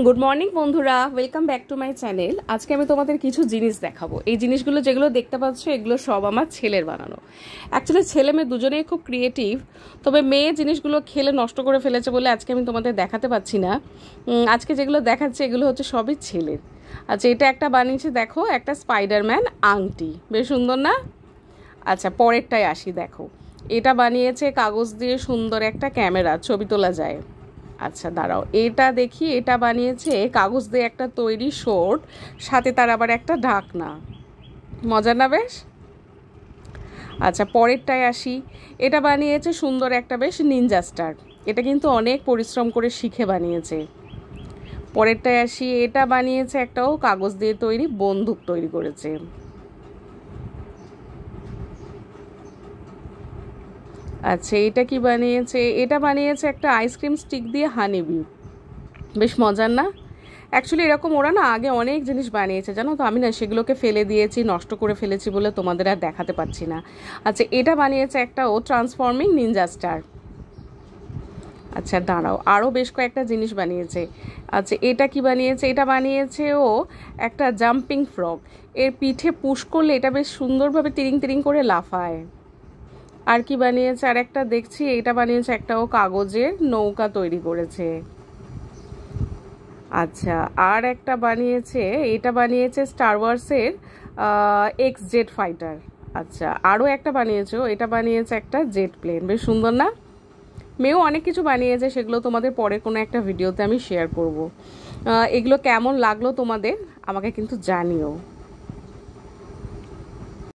Good morning বন্ধুরা, welcome back to my channel. আজকে আমি তোমাদের কিছু জিনিস দেখাবো। এই জিনিসগুলো যেগুলো দেখতে পাচ্ছ এগুলো সব আমার ছেলের বানানো। অ্যাকচুয়ালি ছেলে মেয়ে দুজনেই খুব ক্রিয়েটিভ, তবে মেয়ে জিনিসগুলো খেলে নষ্ট করে ফেলেছে বলে আজকে আমি তোমাদের দেখাতে পাচ্ছি না। আজকে যেগুলো দেখাচ্ছে এগুলো হচ্ছে সবই ছেলের। আচ্ছা, এটা একটা বানিয়েছে, দেখো, একটা স্পাইডারম্যান আংটি, বেশ সুন্দর না? আচ্ছা, পরেরটায় আসি। দেখো, এটা বানিয়েছে কাগজ দিয়ে সুন্দর একটা ক্যামেরা, ছবি তোলা যায়। আচ্ছা দাঁড়াও, এটা দেখি, এটা বানিয়েছে কাগজ দিয়ে একটা তৈরি শর্ট, সাথে তার আবার একটা ঢাকনা। মজা না বেশ? আচ্ছা, পরেরটায় আসি। এটা বানিয়েছে সুন্দর একটা বেশ নিনজা স্টার। এটা কিন্তু অনেক পরিশ্রম করে শিখে বানিয়েছে। পরেরটায় আসি, এটা বানিয়েছে একটাও কাগজ দিয়ে তৈরি বন্দুক তৈরি করেছে। আচ্ছা, এটা কি বানিয়েছে? এটা বানিয়েছে একটা আইসক্রিম স্টিক দিয়ে হানিবি। বেশ মজার না? অ্যাকচুয়ালি এরকম ওরা না আগে অনেক জিনিস বানিয়েছে, জানো তো। আমি না সেগুলোকে ফেলে দিয়েছি, নষ্ট করে ফেলেছি বলে তোমাদের আর দেখাতে পাচ্ছি না। আচ্ছা, এটা বানিয়েছে একটা ও ট্রান্সফর্মিং নিনজা স্টার। আচ্ছা দাঁড়াও, আরও বেশ কয়েকটা জিনিস বানিয়েছে। আচ্ছা, এটা কি বানিয়েছে? এটা বানিয়েছে ও একটা জাম্পিং ফ্রগ। এর পিঠে পুশ করলে এটা বেশ সুন্দরভাবে তিরিং তিরিং করে লাফায়। আর কি বানিয়েছে? আর একটা দেখছি, এটা বানিয়েছে একটা ও কাগজের নৌকা তৈরি করেছে। আচ্ছা, আর একটা বানিয়েছে, এটা বানিয়েছে স্টার ওয়ার্সের এক্স জেট ফাইটার। আচ্ছা, আরও একটা বানিয়েছে, এটা বানিয়েছে একটা জেট প্লেন। বেশ সুন্দর না? মেয়েও অনেক কিছু বানিয়েছে, সেগুলো তোমাদের পরে কোনো একটা ভিডিওতে আমি শেয়ার করব। এগুলো কেমন লাগলো তোমাদের আমাকে কিন্তু জানিও।